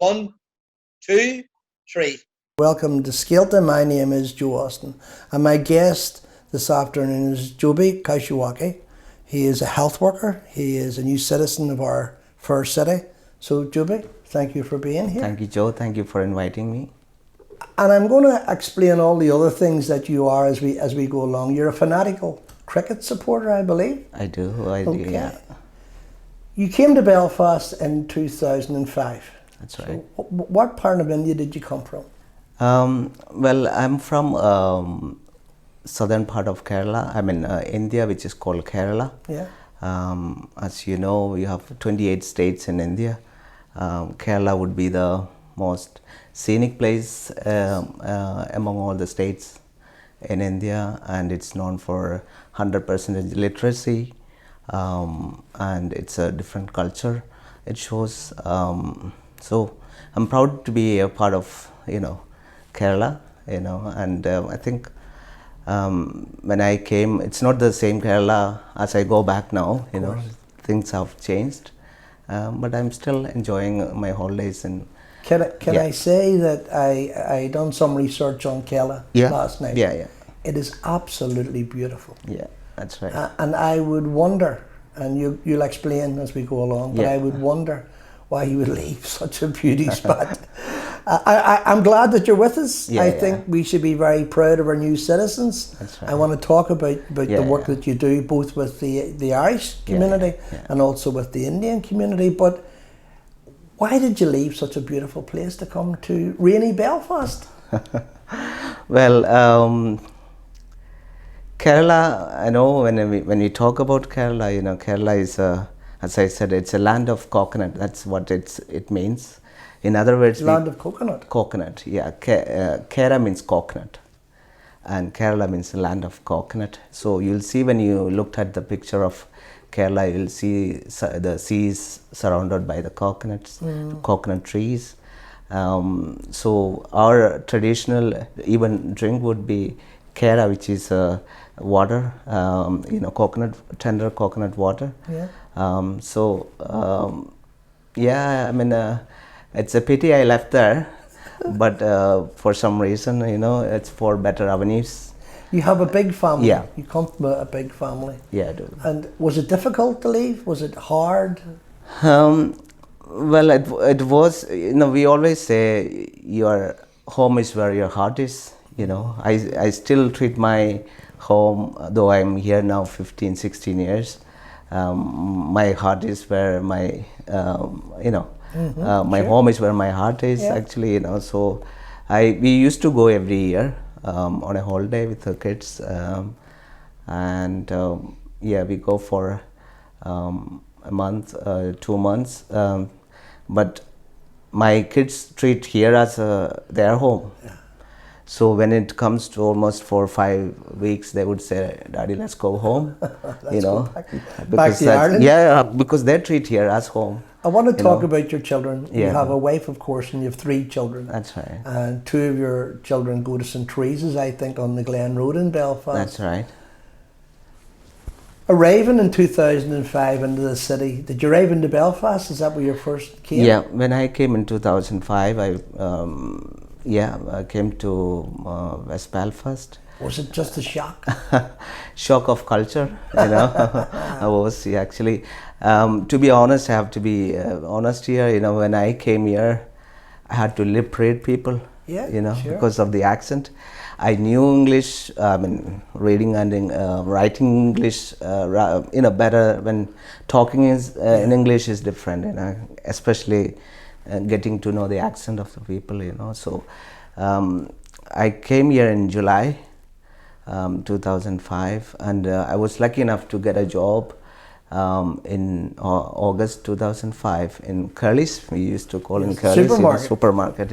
One, two, three. Welcome to Scéalta. My name is Joe Austin, and my guest this afternoon is Joby Kochuvarkey. He is a health worker. He is a new citizen of our fair city. So, Joby, thank you for being here. Thank you, Joe. Thank you for inviting me. And I'm going to explain all the other things that you are as we go along. You're a fanatical cricket supporter, I believe. I do, yeah. You came to Belfast in 2005. That's right. So what part of India did you come from? Well, I'm from southern part of Kerala. I'm in India, which is called Kerala. Yeah. As you know, we have 28 states in India. Kerala would be the most scenic place among all the states in India, and it's known for 100% literacy, and it's a different culture it shows. So I'm proud to be a part of Kerala, and I think when I came, it's not the same Kerala as I go back now. Things have changed, but I'm still enjoying my holidays. And can I say that I done some research on Kerala last night? Yeah. It is absolutely beautiful. Yeah, that's right. And I would wonder, and you'll explain as we go along, but I would wonder why you would leave such a beauty spot. I'm glad that you're with us. I think we should be very proud of our new citizens. That's right. I want to talk about the work that you do, both with the Irish community and also with the Indian community. But why did you leave such a beautiful place to come to rainy Belfast? Well, Kerala, I know when we talk about Kerala, Kerala is as I said, it's a land of coconut. That's what it means. In other words, land of coconut. Coconut, yeah. Kera means coconut, and Kerala means land of coconut. So you'll see when you looked at the picture of Kerala, you'll see the seas surrounded by the coconuts, the coconut trees. So our traditional even drink would be Kera, which is water, tender coconut water. Yeah. I mean, it's a pity I left there, but for some reason, it's for better avenues. You have a big family. Yeah. You come from a big family. Yeah, I do. And was it difficult to leave? Was it hard? Well, it was, we always say your home is where your heart is. I still treat my home, though I'm here now 15, 16 years. My heart is where my, my home is where my heart is actually, So we used to go every year on a holiday with the kids. We go for a month, 2 months. But my kids treat here as their home. Yeah. So when it comes to almost 4 or 5 weeks, they would say, "Daddy, let's go home." Back to Ireland. Yeah, because they treat here as home. I want to talk about your children. Yeah. You have a wife, of course, and you have 3 children. That's right. And 2 of your children go to St. Teresa's, I think, on the Glen Road in Belfast. That's right. Arriving in 2005 into the city, did you arrive into Belfast? Is that where you first came? Yeah, when I came in 2005, I came to West Belfast. Was it just a shock? Shock of culture, I was actually. To be honest, I have to be honest here. When I came here, I had to lip read people. Yeah, sure. Because of the accent. I knew English. Reading and writing English, better. When talking in English is different, especially getting to know the accent of the people. So I came here in July 2005, and I was lucky enough to get a job in August 2005 in Curly's. We used to call in Curly's supermarket.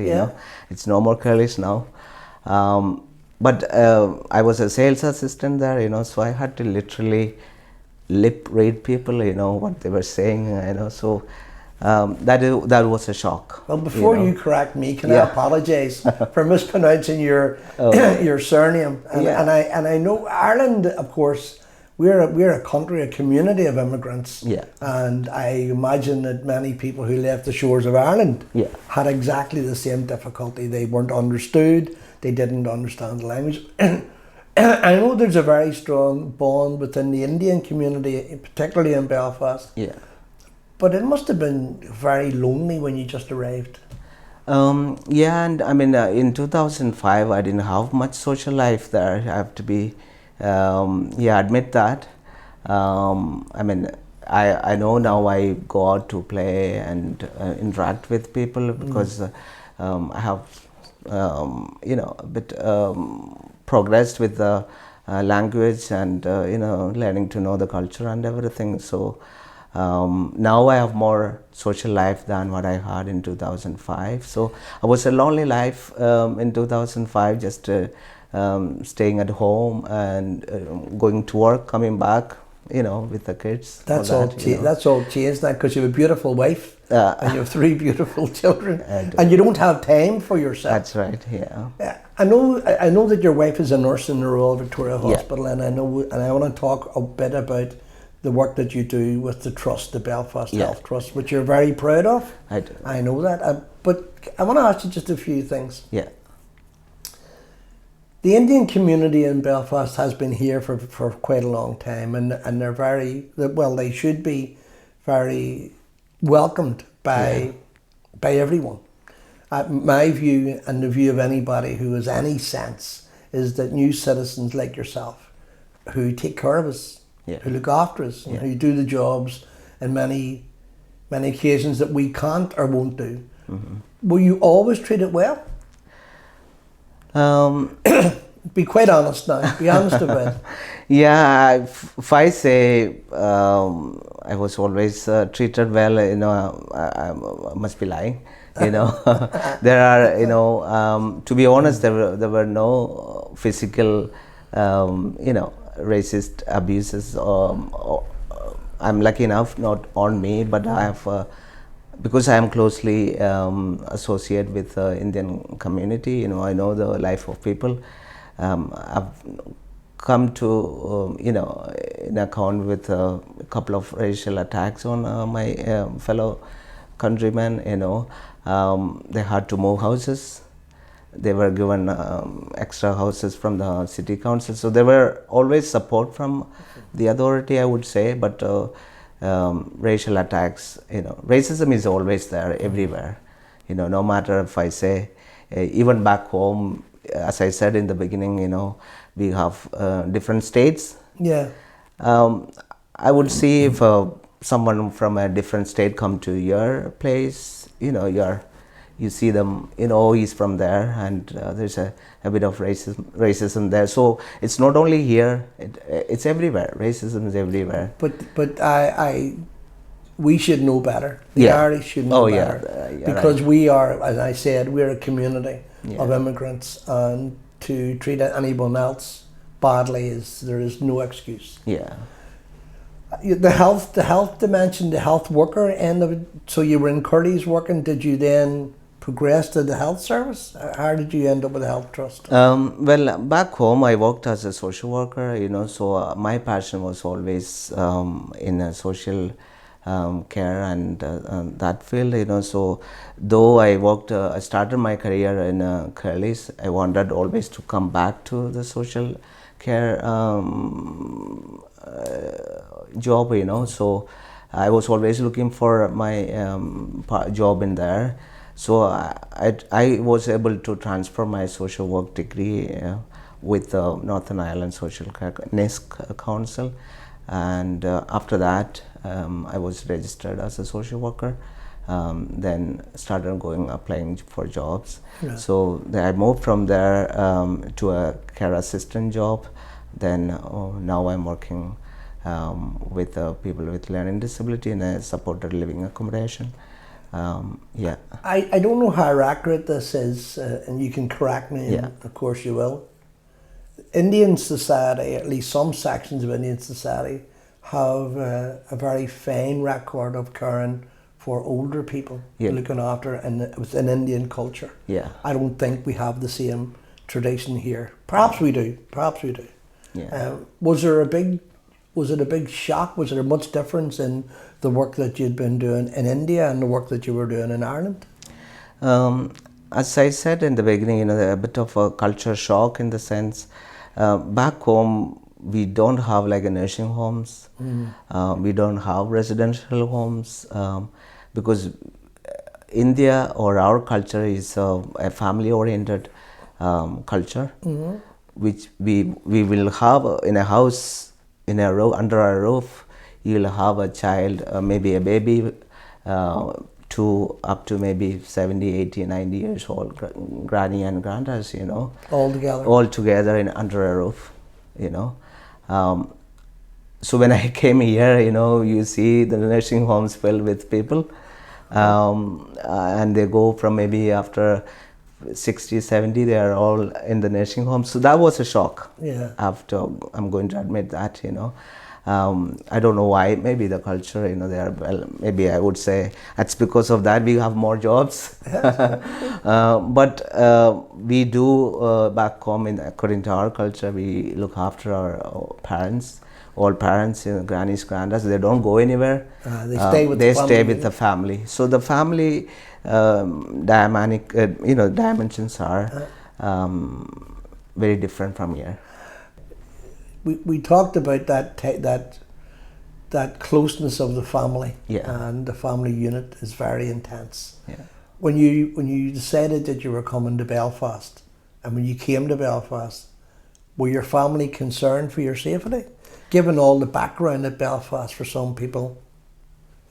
It's no more Curly's now. But I was a sales assistant there, so I had to literally lip read people, what they were saying, so that was a shock. Well, before you correct me, can I apologise for mispronouncing your your surname? And I know Ireland, of course, we're a country, a community of immigrants. Yeah. And I imagine that many people who left the shores of Ireland Yeah. had exactly the same difficulty. They weren't understood. They didn't understand the language. I know there's a very strong bond within the Indian community, particularly in Belfast. Yeah. But it must have been very lonely when you just arrived. Yeah, and I mean, in 2005, I didn't have much social life there. I have to be, admit that. I mean, I know now I go out to play and interact with people because I have, a bit progressed with the language and, learning to know the culture and everything. So now I have more social life than what I had in 2005. So I was a lonely life in 2005, just staying at home and going to work, coming back, with the kids. That's all changed now because you have a beautiful wife and you have 3 beautiful children, and you don't have time for yourself. That's right. Yeah. I know that your wife is a nurse in the Royal Victoria Hospital, and I want to talk a bit about the work that you do with the trust, the Belfast Health Trust, which you're very proud of. I do. I know that, but I want to ask you just a few things. Yeah. The Indian community in Belfast has been here for quite a long time, and they're they should be very welcomed by everyone. My view, and the view of anybody who has any sense, is that new citizens like yourself, who take care of us, who look after us, and who do the jobs in many occasions that we can't or won't do. Were you always treated well? Be quite honest now. Be honest about it. Yeah, if I say I was always treated well, I must be lying. There are, to be honest, there were no physical, racist abuses. I'm lucky enough, not on me, but I have, because I am closely associated with the Indian community. I know the life of people. I've come to, in account with a couple of racial attacks on my fellow countrymen. They had to move houses. They were given extra houses from the city council. So there were always support from the authority, I would say, but racial attacks, racism is always there everywhere. No matter if I say, even back home, as I said in the beginning, we have different states. Yeah. I would see if someone from a different state come to your place, you see them, he's from there, and there's a bit of racism there. So it's not only here; it's everywhere. Racism is everywhere. But we should know better. The Irish should know better because we are, as I said, we're a community of immigrants, and to treat anyone else badly there is no excuse. Yeah. The health dimension, the health worker end of it. So you were in Curry's working. Did you then progress to the health service? How did you end up with the health trust? Well, back home I worked as a social worker. So my passion was always in a social care and that field. So though I started my career in Curly's, I wanted always to come back to the social care job. So I was always looking for my job in there. So I was able to transfer my social work degree with the Northern Ireland Social Care NISC Council, and after that I was registered as a social worker. Then started applying for jobs. Yeah. So I moved from there to a care assistant job. Then now I'm working with people with learning disability in a supported living accommodation. I don't know how accurate this is, and you can correct me, and of course you will. Indian society, at least some sections of Indian society, have a very fine record of caring for older people, looking after, and within Indian culture. Yeah. I don't think we have the same tradition here. Perhaps we do. Yeah. Was there a big Was it a big shock? Was there much difference in the work that you'd been doing in India and the work that you were doing in Ireland? As I said in the beginning, a bit of a culture shock in the sense, back home we don't have like a nursing homes, we don't have residential homes, because India or our culture is a family-oriented culture, which we will have in a house, in a row, under a roof. You will have a child, maybe a baby, to up to maybe 70, 80, 90 years old, granny and granddads, all together in under a roof, so when I came here, you see the nursing homes filled with people, and they go from maybe after 60, 70, they are all in the nursing home. So that was a shock. Yeah. I'm going to admit that, I don't know why. Maybe the culture, they are, well, maybe I would say that's because of that we have more jobs. But we do back home, according to our culture, we look after our parents. All parents, grannies, granddads, they don't go anywhere. They stay with they the family. stay with the family. So the family dimensions are very different from here. We talked about that closeness of the family, Yeah. and the family unit is very intense. Yeah. When you decided that you were coming to Belfast, and when you came to Belfast, were your family concerned for your safety? Given all the background at Belfast, for some people,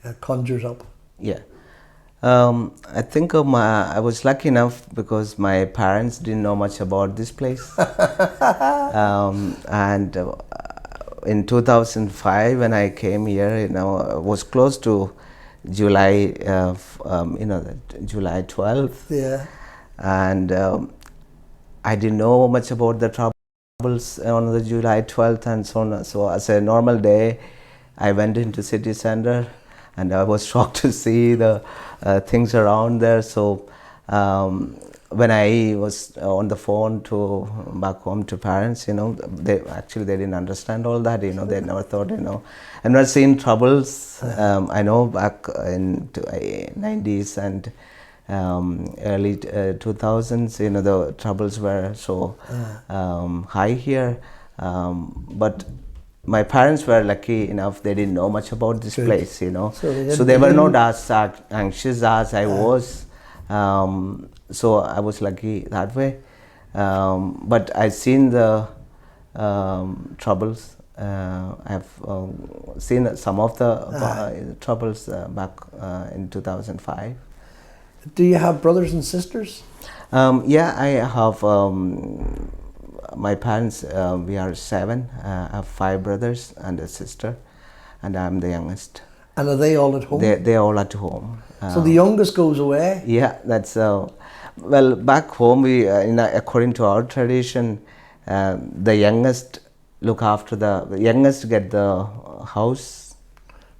it conjures up. Yeah. I think I was lucky enough because my parents didn't know much about this place. And in 2005, when I came here, I was close to July, July 12th. Yeah. And I didn't know much about the troubles on the July 12th and so on. So as a normal day, I went into city center, and I was shocked to see the things around there. So when I was on the phone to back home to parents, they didn't understand all that. They never thought, and I've seen troubles. I know back in 90s and early 2000s, the troubles were so high here, but my parents were lucky enough, they didn't know much about this place, so they were not as anxious as I was, so I was lucky that way, but I've seen the troubles. I've seen some of the troubles back in 2005. Do you have brothers and sisters? Yeah, I have my parents, we are 7. I have 5 brothers and a sister, and I'm the youngest. And are they all at home? They're all at home. So the youngest goes away? Yeah, that's well, back home, we according to our tradition, the youngest look after the youngest get the house,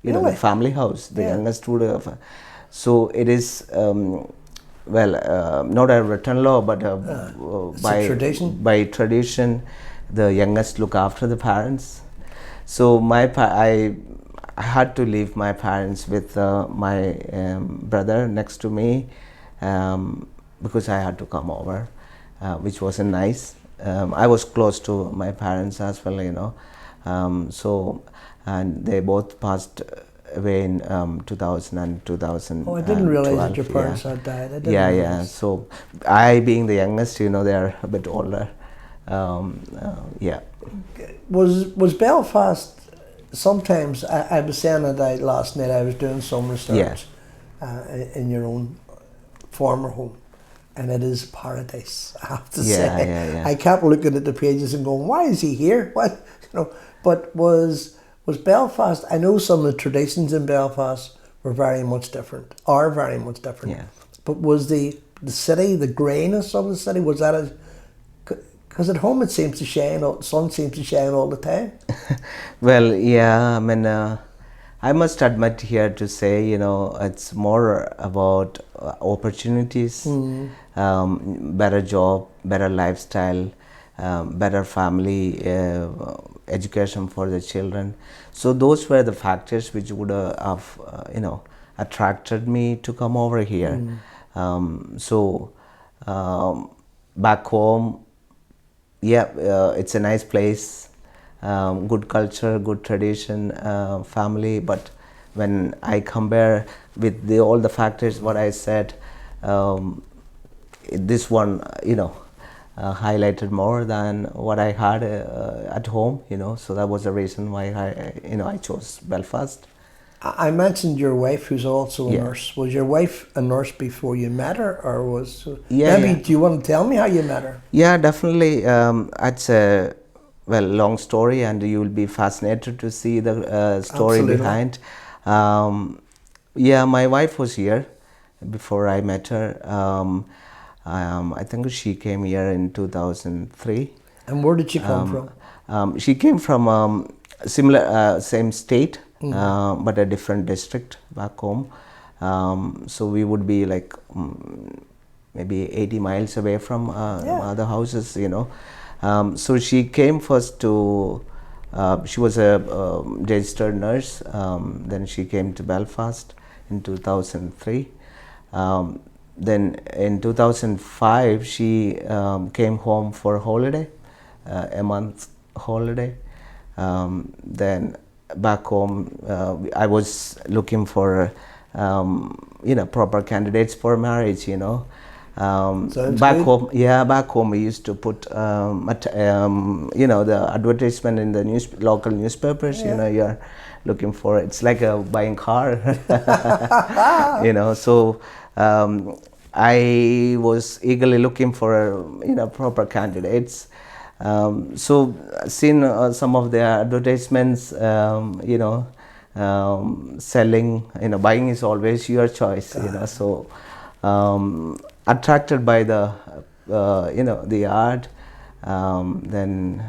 Really? the family house. The youngest would have. So it is not a written law, but by tradition, the youngest look after the parents. So I had to leave my parents with my brother next to me, because I had to come over, which wasn't nice. I was close to my parents as well, so, and they both passed away in 2000 and 2000. Oh, I didn't realize that your parents had died. Yeah. So I, being the youngest, they're a bit older. Yeah. Was Belfast? Sometimes I was saying that last night. I was doing some research in your own former home, and it is paradise, I have to say. Yeah. I kept looking at the pages and going, "Why is he here?" What, But was Belfast? I know some of the traditions in Belfast are very much different. Yeah. But was the city, the greyness of the city, was that because at home it seems to shine, sun seems to shine all the time? Well, yeah, I mean, I must admit here to say, it's more about opportunities, better job, better lifestyle, better family education for the children. So those were the factors which would have attracted me to come over here. Back home, it's a nice place, good culture, good tradition, family. But when I compare with all the factors what I said, this one highlighted more than what I had at home. So that was the reason why I chose Belfast. I mentioned your wife, who's also a Yeah. nurse. Was your wife a nurse before you met her, or was Yeah, maybe? yeah. Do you want to tell me how you met her? Yeah, definitely. It's a long story, and you will be fascinated to see the story Absolutely. behind. My wife was here before I met her. I think she came here in 2003. And where did she come from? She came from similar same state, but a different district back home. So we would be like maybe 80 miles away from other houses. So she came first to. She was a registered nurse. Then she came to Belfast in 2003. Then in 2005 she came home for holiday, a month holiday. Then back home I was looking for proper candidates for marriage. Sounds Back good. home, back home we used to put the advertisement in the local newspapers. You're looking for, it's like buying car. So I was eagerly looking for proper candidates. So seen some of their advertisements, selling, buying is always your choice. So attracted by the the art, then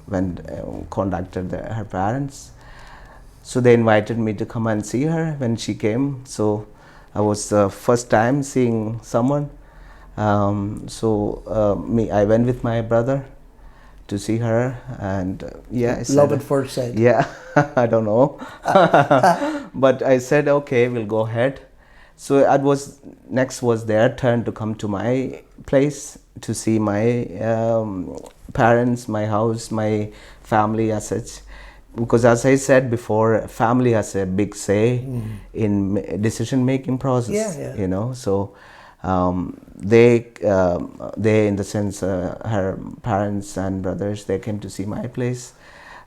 when contacted her parents. So they invited me to come and see her when she came. So I was the first time seeing someone. I went with my brother to see her, and I said, Love at first sight. yeah, I don't know. But I said, okay, we'll go ahead. So next was their turn to come to my place to see my parents, my house, my family as such. Because as I said before, family has a big say in decision making process. Yeah. So they in the sense her parents and brothers, they came to see my place.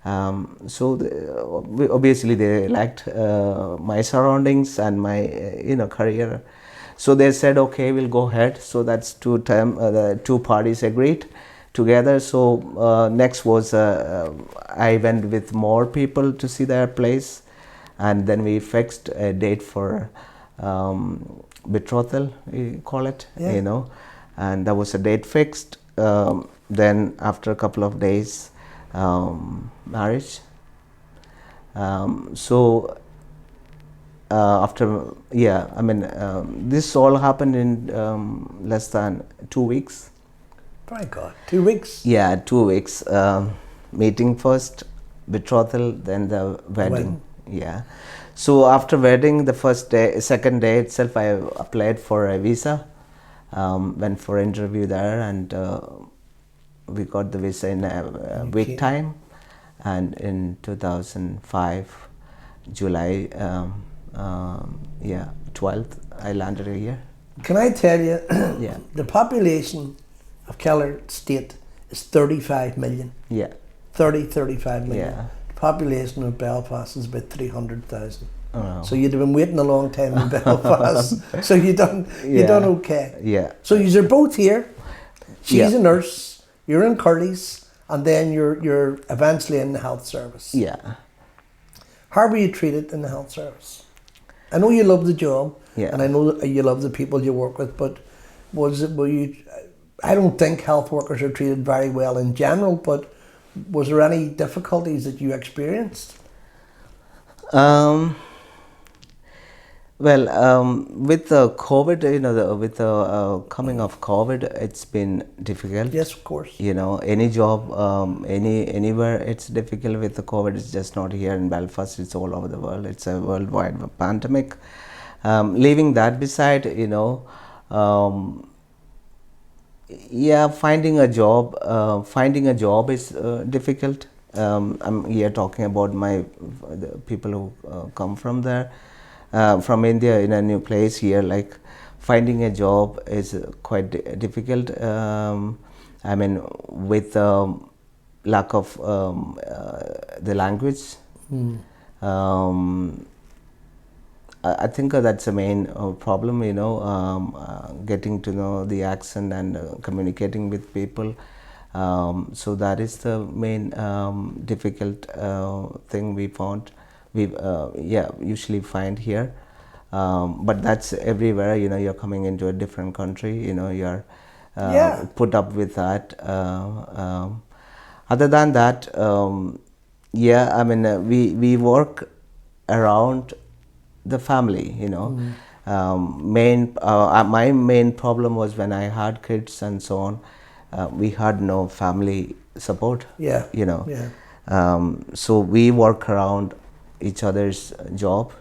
Obviously they liked my surroundings and my career. So they said, okay, we'll go ahead. So that's the two parties agreed together. So next was I went with more people to see their place, and then we fixed a date for betrothal, we call it. And that was a date fixed. Then after a couple of days, marriage. This all happened in less than 2 weeks. My God, 2 weeks? Yeah, 2 weeks. Meeting first, betrothal, then the wedding. Yeah. So after wedding, the second day itself, I applied for a visa. Went for interview there, and we got the visa in a week time. And in 2005, July 12th, I landed here. Can I tell you, Yeah. the population of Keller State is 35 million. Yeah. 35 million. Yeah. The population of Belfast is about 300,000. Oh. So you'd have been waiting a long time in Belfast. So you done okay. Yeah. So you're both here. She's Yeah. a nurse. You're in Curly's, and then you're eventually in the health service. Yeah. How were you treated in the health service? I know you love the job, Yeah. and I know you love the people you work with, but were you? I don't think health workers are treated very well in general, but was there any difficulties that you experienced? Well, with the COVID, with the coming of COVID, it's been difficult. Yes, of course. Any job, anywhere, it's difficult with the COVID. It's just not here in Belfast. It's all over the world. It's a worldwide pandemic. Leaving that beside, yeah, finding a job is difficult. I'm here talking about the people who come from there, from India, in a new place here. Like, finding a job is quite difficult. I mean, with lack of the language. I think that's the main problem, getting to know the accent and communicating with people. So that is the main difficult thing we found. We usually find here, but that's everywhere. You're coming into a different country. You're Yeah. put up with that. Other than that, I mean, we work around the family. My main problem was when I had kids and so on. We had no family support. Yeah. Yeah. So we work around each other's job.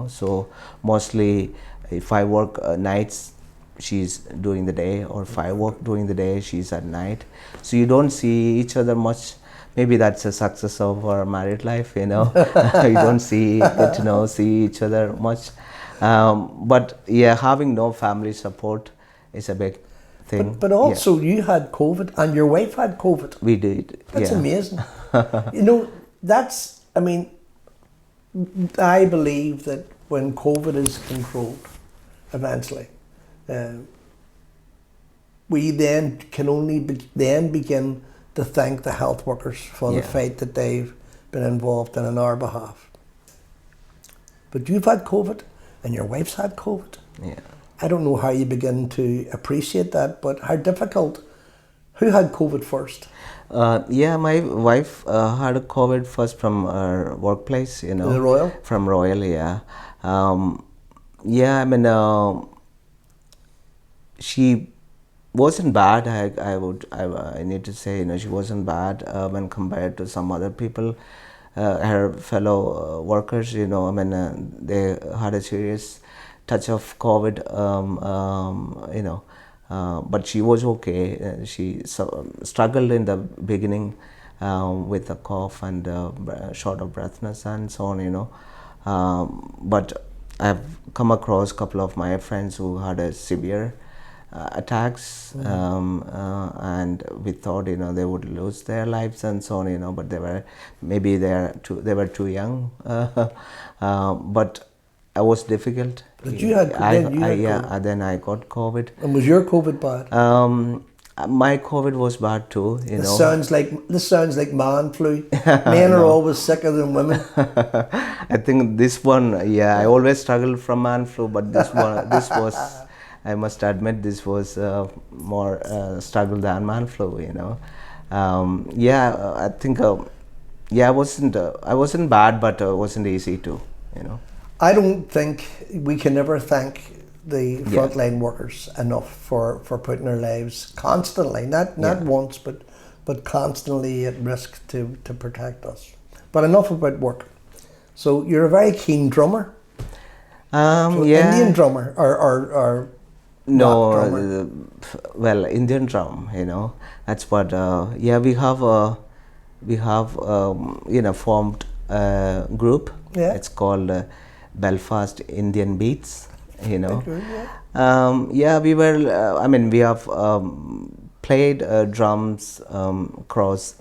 So mostly, if I work nights, she's during the day, or if I work during the day, she's at night. So you don't see each other much. Maybe that's a success of our married life. You don't get to see each other much. But yeah, having no family support is a big thing. But also, you had COVID and your wife had COVID. We did. That's yeah. amazing. I mean, I believe that when COVID is controlled, eventually, we then can only then begin to thank the health workers for the fight that they've been involved in on our behalf. But you've had COVID and your wife's had COVID. Yeah. I don't know how you begin to appreciate that, but how difficult. Who had COVID first? My wife had a COVID first from her workplace, The Royal? From Royal, yeah. I mean, she wasn't bad. I need to say, she wasn't bad when compared to some other people, her fellow workers. I mean, they had a serious touch of COVID. But she was okay. She struggled in the beginning with a cough and short of breathness and so on. But I've come across a couple of my friends who had a severe attacks, and we thought they would lose their lives and so on. But they were too young. But it was difficult. But you had COVID. Then I got COVID. And was your COVID bad? My COVID was bad too. This sounds like man flu. Men are always sicker than women. I think this one, I always struggled from man flu, but this was, I must admit, this was more struggle than man flu. I think, I wasn't bad, but it wasn't easy too. I don't think we can ever thank the frontline workers enough for putting their lives constantly, not once, but constantly at risk to protect us. But enough about work. So you're a very keen drummer. Indian drummer or no, drummer? Well, Indian drum. That's what. We have formed a group. Yeah. It's called Belfast Indian Beats. We were. We have played drums across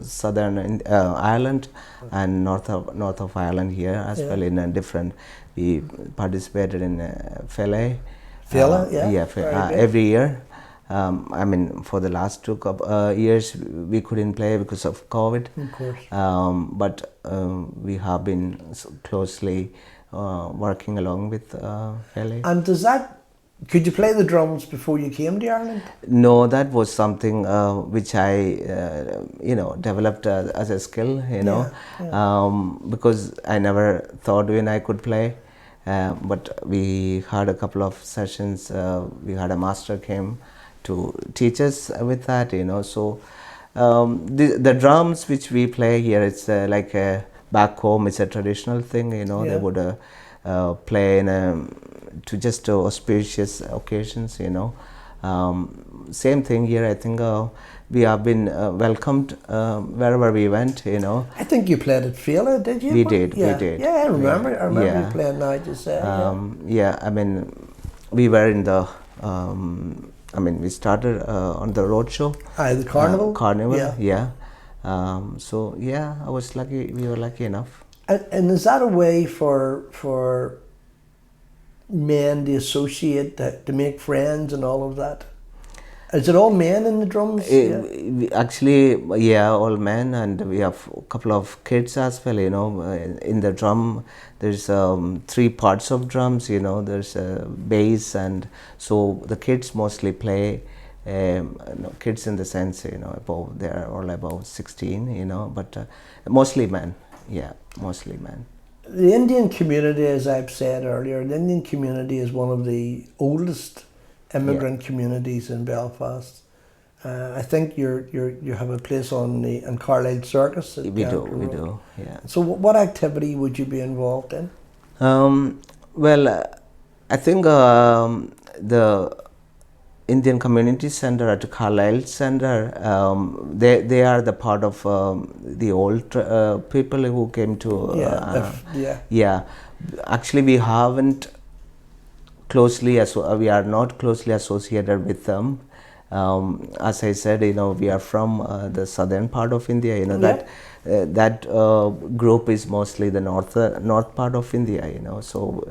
southern Ireland and north of Ireland here as well in a different. We participated in Féile. Every year. For the last 2 years we couldn't play because of COVID. Of course. But we have been closely working along with Féile. And could you play the drums before you came to Ireland? No, that was something which I developed as a skill, because I never thought when I could play. but we had a couple of sessions. We had a master came to teach us with that, so the drums which we play here, it's like back home, it's a traditional thing, they would play to just auspicious occasions, same thing here. I think we have been welcomed wherever we went, I think you played at Féile, did you? We did, yeah. we did. Yeah, I remember Yeah. you playing now, just say. Yeah, I mean, we were in the, we started on the road show. The carnival? Carnival, yeah. So, yeah, I was lucky, we were lucky enough. And is that a way for men to associate, to make friends and all of that? Is it all men in the drums? Actually, yeah, all men, and we have a couple of kids as well, in the drum. There's 3 parts of drums, there's bass, and so the kids mostly play, kids in the sense, they're all about 16, but mostly men, yeah, mostly men. The Indian community, as I've said earlier, the Indian community is one of the oldest immigrant communities in Belfast. I think you have a place on Carlisle Circus. We do, yeah. So what activity would you be involved in? Well, I think the Indian Community Center at Carlisle Center, they are the part of the old people who came to. Yeah. Actually, we haven't we are not closely associated with them. As I said, we are from the southern part of India. That group is mostly the north part of India. So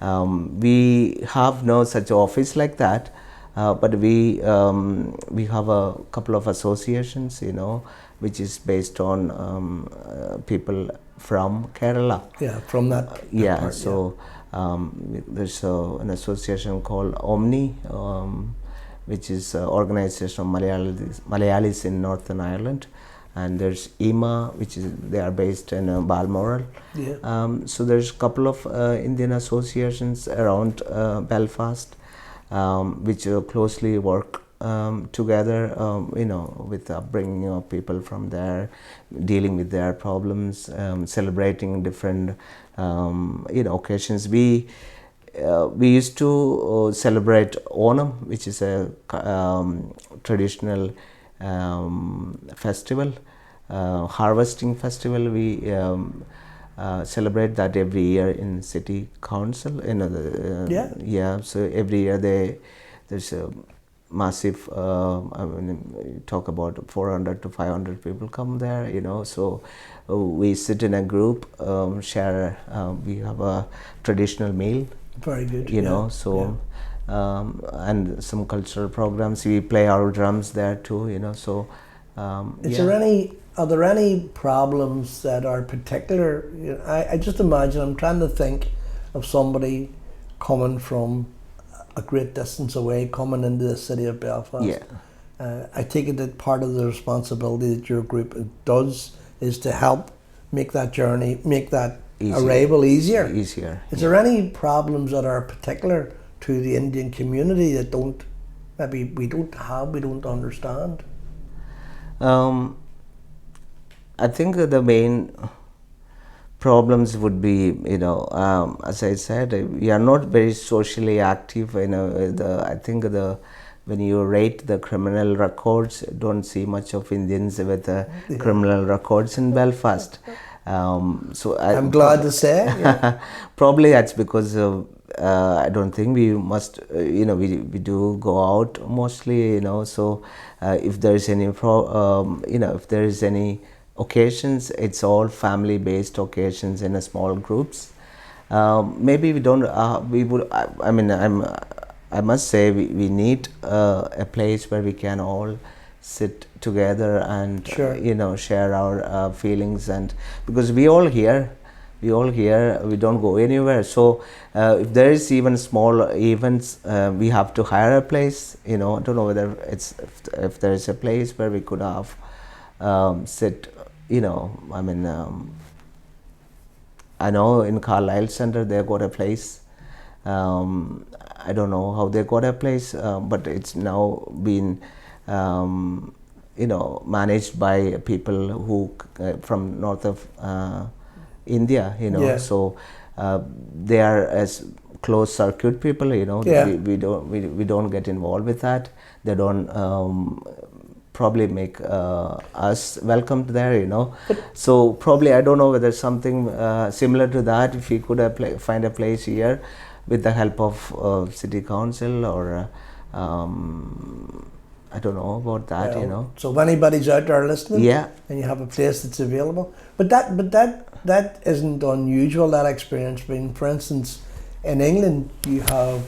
we have no such office like that. But we have a couple of associations, which is based on people from Kerala. Yeah, from that. Yeah, part, so there's an association called Omni, which is an organization of Malayalis in Northern Ireland, and there's IMA, which is they are based in Balmoral. Yeah. So there's a couple of Indian associations around Belfast, which closely work together, with upbringing of people from there, dealing with their problems, celebrating different, occasions. We used to celebrate Onam, which is a traditional festival, harvesting festival. We celebrate that every year in city council. So every year there's a massive, talk about 400 to 500 people come there, so we sit in a group, share, we have a traditional meal. Very good. And some cultural programs. We play our drums there too, so are there any problems that are particular? I just imagine, I'm trying to think of somebody coming from a great distance away, coming into the city of Belfast. I take it that part of the responsibility that your group does is to help make that journey, make that arrival easier. Is there any problems that are particular to the Indian community that we don't understand? I think the main problems would be, as I said, we are not very socially active. I think when you rate the criminal records, don't see much of Indians with criminal records in Belfast. So I'm glad to say. Yeah. Probably that's because I don't think we must, we do go out mostly, so if there is any, if there is any occasions, it's all family based occasions in a small groups. Maybe we don't, I must say we need a place where we can all sit together and share our feelings, and because we all here, we don't go anywhere. So if there is even small events, we have to hire a place. I don't know whether if there is a place where we could have sit. I know in Carlisle Center they got a place. I don't know how they got a place, but it's now been managed by people who from north of India, Yeah. so they are as closed circuit people, Yeah. we don't get involved with that. They don't probably make us welcome there, so probably I don't know whether something similar to that, if we could find a place here with the help of city council, or I don't know about that, Well, so if anybody's out there listening, Yeah. and you have a place that's available, but that isn't unusual, that experience. I mean, for instance, in England you have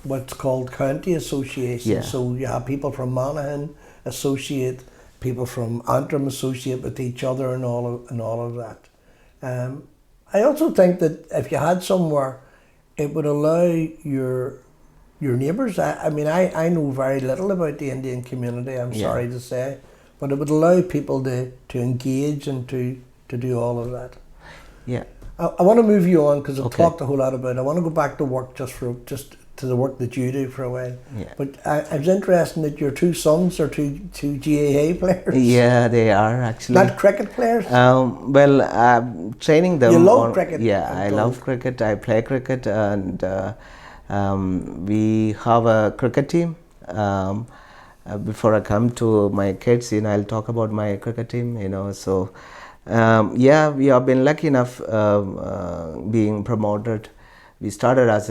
what's called county associations. Yeah. So you have people from Monaghan associate, people from Antrim associate with each other, and all of that. I also think that if you had somewhere, it would allow your neighbours. I mean, I know very little about the Indian community, I'm Yeah. sorry to say, but it would allow people to engage and to do all of that. Yeah. I want to move you on, because I've Okay. talked a whole lot about it. I want to go back to work, just to the work that you do for a while. Yeah. But I was interested that your two sons are two GAA players. Yeah, they are actually. Not cricket players. Well, I'm training them. You love cricket, Yeah, I'm I told. love cricket. I play cricket, and we have a cricket team. Before I come to my kids, I'll talk about my cricket team. So yeah, we have been lucky enough being promoted. We started as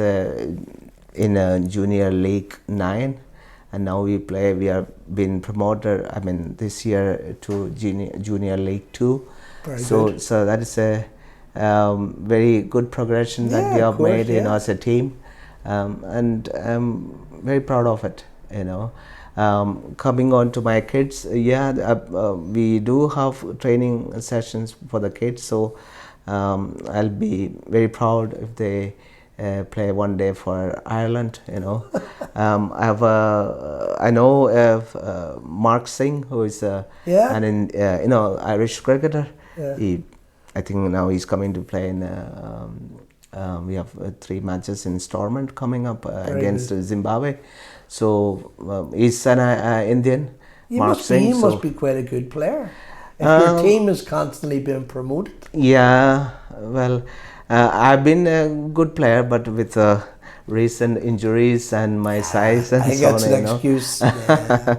in a junior league 9, and now we have been promoted, I mean, this year to junior league 2. Very so good. so that is a very good progression that Yeah, we of have course, made, yeah. as a team, and I'm very proud of it. Coming on to my kids, we do have training sessions for the kids, so I'll be very proud if they play one day for Ireland. I know Mark Singh, who is Yeah. an Irish cricketer. Yeah. I think now he's coming to play in. We have 3 matches in Stormont coming up Very against good. Zimbabwe. So he's an Indian. Mark Singh. You so, must be quite a good player. If your team is constantly being promoted. Yeah, well, I've been a good player, but with recent injuries and my size and I so on, think it's an excuse. Yeah.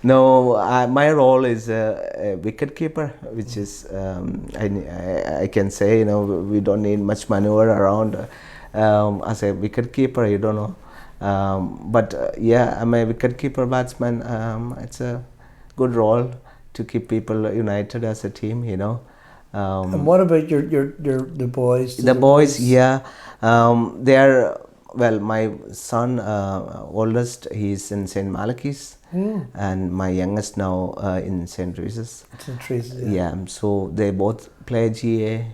No, my role is a wicket keeper, which is I can say, we don't need much maneuver around as a wicket keeper. You don't know, but yeah, I'm a wicket keeper batsman. It's a good role to keep people united as a team. And what about the boys? The boys, yeah, they are, well, my son, oldest, he's in St. Malachy's, and my youngest now in St. Teresa's. St. Teresa's, Yeah, so they both play GA.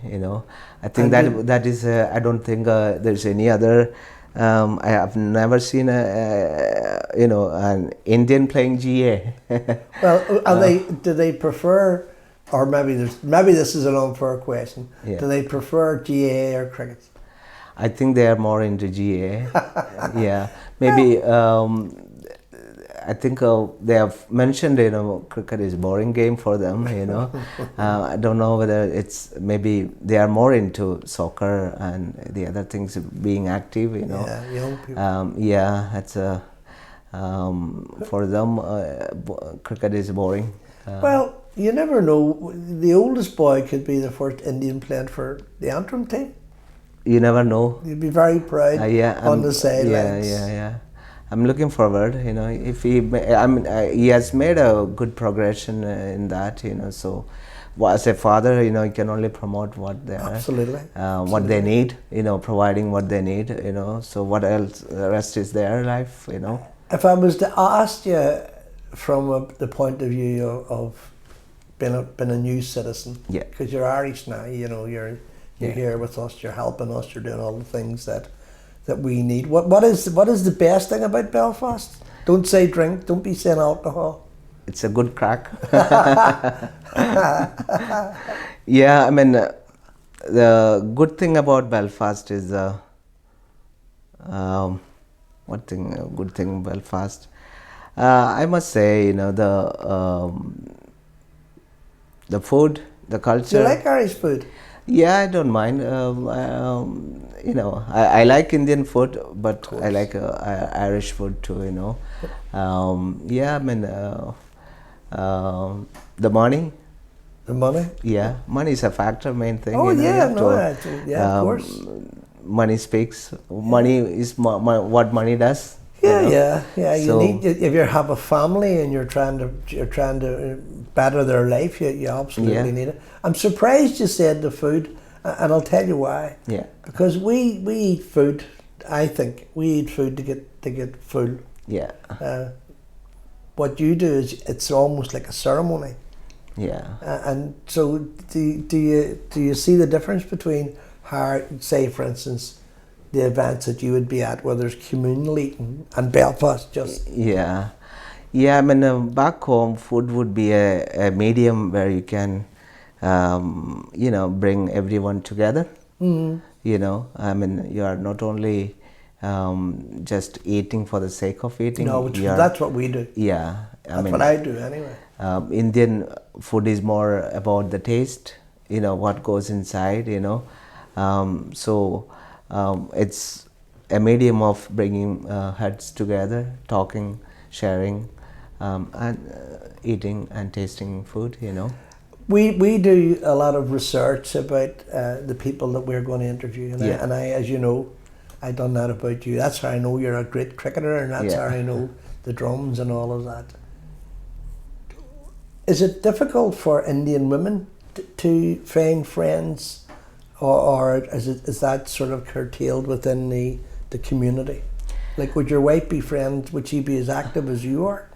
I think And that is, I don't think there's any other. I have never seen an Indian playing GA. Well, do they prefer, or maybe this is an unfair question, Yeah. do they prefer GAA or cricket? I think they are more into GA. Yeah, maybe. I think they have mentioned, cricket is a boring game for them. I don't know whether it's, maybe they are more into soccer and the other things, being active. Yeah, young people. Yeah, it's for them, cricket is boring. Well, you never know. The oldest boy could be the first Indian playing for the Antrim team. You never know. You'd be very proud on the sidelines. Yeah. I'm looking forward. If he has made a good progression in that. So, as a father, you can only promote what they are. Absolutely. What they need. Providing what they need. So what else? The rest is their life. If I was to ask you from the point of view of being a new citizen, Yeah. because you're Irish now, you're here with us, you're helping us, you're doing all the things that we need. What is the best thing about Belfast? Don't say drink, don't be saying alcohol. It's a good crack. Yeah, I mean, the good thing about Belfast is what thing? Good thing Belfast. I must say, the food, the Do culture. you like Irish food? Yeah, I don't mind. I like Indian food, but I like Irish food too. Yeah, I mean, the money. The money? Yeah, money is a factor, main thing. Oh, you yeah, have no, to, yeah, of course. Money speaks. Money is what money does. Yeah. You So, need, if you have a family and you're trying to better their life, you absolutely Yeah. need it. I'm surprised you said the food, and I'll tell you why. Yeah. Because we eat food. I think we eat food to get full. Yeah. What you do is it's almost like a ceremony. Yeah. And so, do you see the difference between how, say, for instance, the events that you would be at, where there's communal eating, and Belfast just? Yeah. Yeah, I mean, back home, food would be a medium where you can, bring everyone together. I mean, you are not only just eating for the sake of eating. No, that's what we do. Yeah. That's what I do anyway. Indian food is more about the taste, what goes inside, it's a medium of bringing heads together, talking, sharing, and eating and tasting food, We do a lot of research about the people that we're going to interview, and I, as you know, I done that about you. That's how I know you're a great cricketer, and that's how I know the drums and all of that. Is it difficult for Indian women to find friends, or is that sort of curtailed within the community? Like, would your wife be friends? Would she be as active as you are?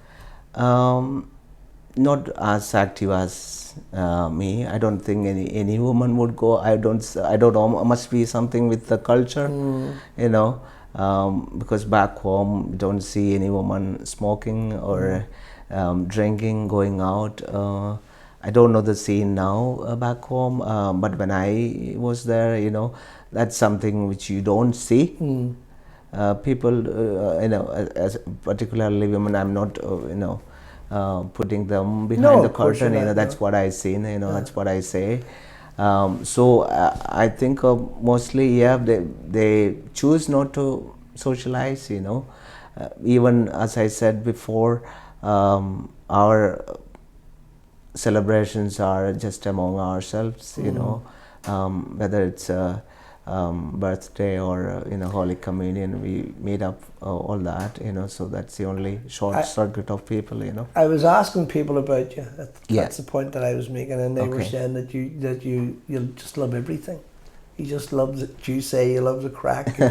Not as active as me. I don't think any woman would go. I don't know. Must be something with the culture, because back home you don't see any woman smoking or drinking, going out. I don't know the scene now back home, but when I was there, that's something which you don't see. People, as particularly women, I'm not, putting them behind the curtain. That's what I seen. That's what I say. So I think mostly, they choose not to socialize. Even as I said before, our celebrations are just among ourselves. Whether it's a birthday or Holy Communion, we meet up all that. So that's the only short circuit of people. I was asking people about you. That's the point that I was making, and they were saying that you just love everything. You just love that you say you love the crack, and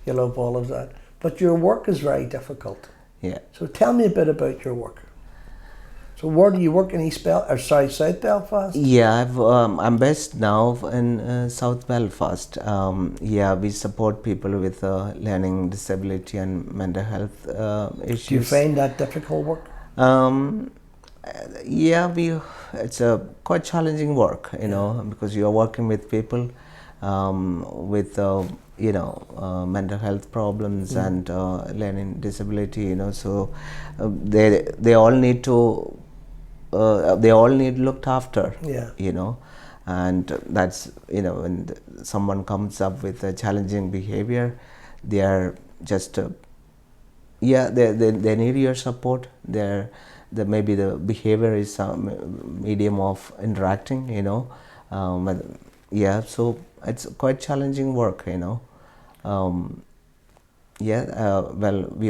you love all of that. But your work is very difficult. Yeah. So tell me a bit about your work. So where do you work in South Belfast? Yeah, I'm based now in South Belfast. We support people with learning disability and mental health issues. Do you find that difficult work? It's a quite challenging work, because you are working with people with mental health problems and learning disability. So they all need to. They all need looked after. And that's when someone comes up with a challenging behavior, they are just they need your support. Maybe the behavior is some medium of interacting. So it's quite challenging work. We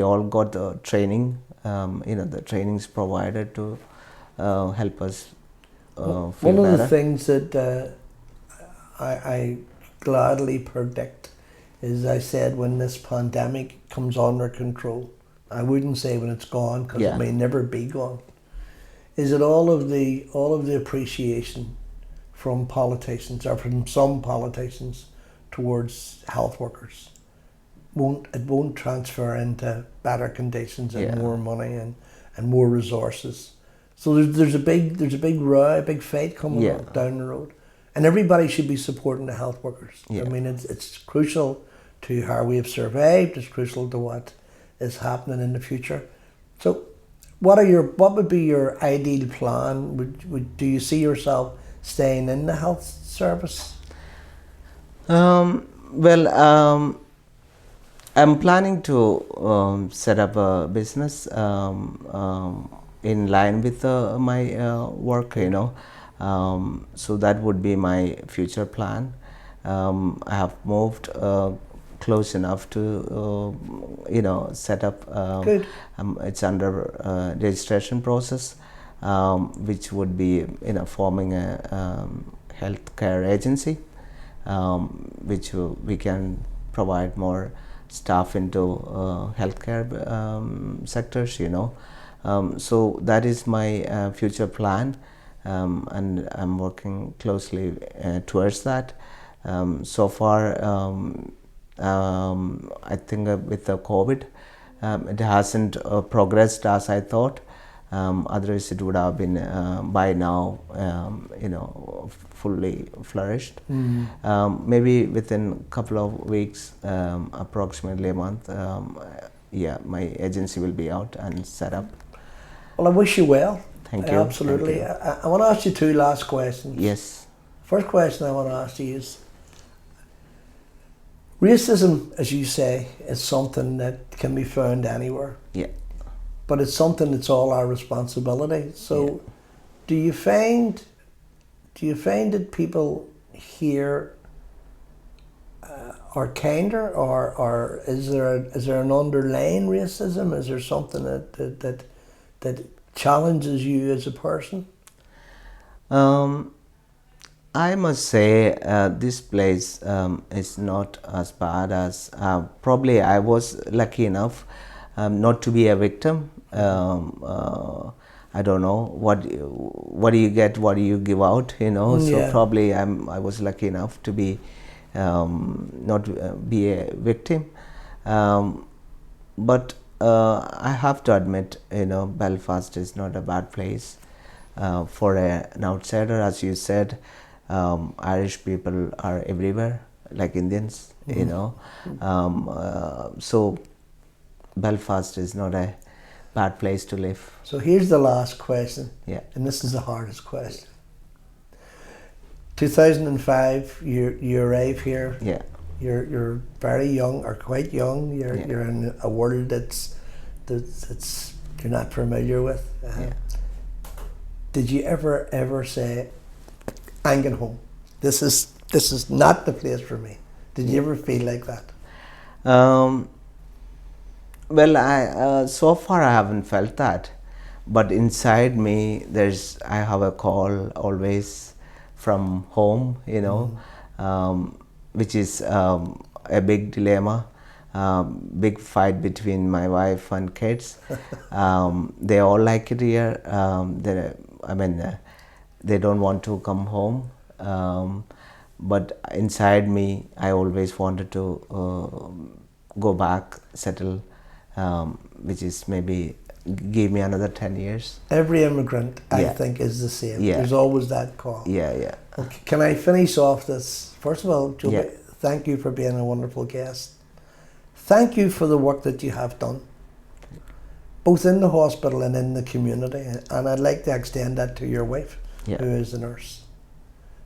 all got the training. The trainings provided to help us feel One of better. the things that I gladly predict is, I said, when this pandemic comes under control, I wouldn't say when it's gone, because it may never be gone, is that all of the appreciation from politicians, or from some politicians, towards health workers won't transfer into better conditions and more money and more resources. So there's a big row, a big fight coming up down the road. And everybody should be supporting the health workers. Yeah. I mean, it's crucial to how we have survived. It's crucial to what is happening in the future. So, what would be your ideal plan? Do you see yourself staying in the health service? Well, I'm planning to set up a business in line with my work, you know. So that would be my future plan. I have moved close enough to, you know, set up. Good. It's under registration process, which would be, you know, forming a healthcare agency, which we can provide more staff into healthcare sectors, you know. So that is my future plan, and I'm working closely towards that. So far, I think with the COVID, it hasn't progressed as I thought. Otherwise, it would have been by now, you know, fully flourished. Maybe within a couple of weeks, approximately a month, yeah, my agency will be out and set up. Well, I wish you well. Thank you. Absolutely. Thank you. I want to ask you two last questions. Yes. First question I want to ask you is, racism, as you say, is something that can be found anywhere. Yeah. But it's something that's all our responsibility. So, Yeah. do you find that people here are kinder, or is there an underlying racism? Is there something that challenges you as a person? I must say this place is not as bad as probably I was lucky enough not to be a victim. I don't know what do you get, what do you give out, you know. So Yeah. probably I was lucky enough to be not be a victim, but I have to admit, you know, Belfast is not a bad place for an outsider. As you said, Irish people are everywhere, like Indians, you know. So Belfast is not a bad place to live. So here's the last question, Yeah. and this is the hardest question. 2005, you arrive here. Yeah. You're very young, or quite young. Yeah. You're in a world that's you're not familiar with. Yeah. Did you ever say, "I'm going home. This is not the place for me"? Did you ever feel like that? Well, I so far I haven't felt that, but inside me, I have a call always from home, you know, which is a big dilemma, big fight between my wife and kids. They all like it here. They don't want to come home, but inside me, I always wanted to go back, settle. Which is maybe give me another 10 years. Every immigrant, I Yeah. think, is the same. Yeah. There's always that call. Yeah, yeah. Okay, can I finish off this? First of all, Joby, Yeah. thank you for being a wonderful guest. Thank you for the work that you have done, both in the hospital and in the community. And I'd like to extend that to your wife, Yeah. who is a nurse.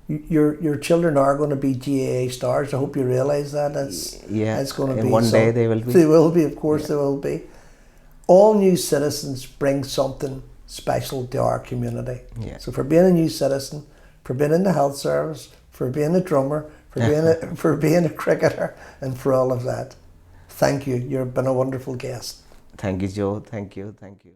Your children are going to be GAA stars. I hope you realise that. Yeah. It's going to And be one day they will be. They will be, of course. Yeah. They will be. All new citizens bring something special to our community. Yeah. So for being a new citizen, for being in the health service, for being a drummer, for being a cricketer, and for all of that, thank you. You've been a wonderful guest. Thank you, Joe. Thank you. Thank you.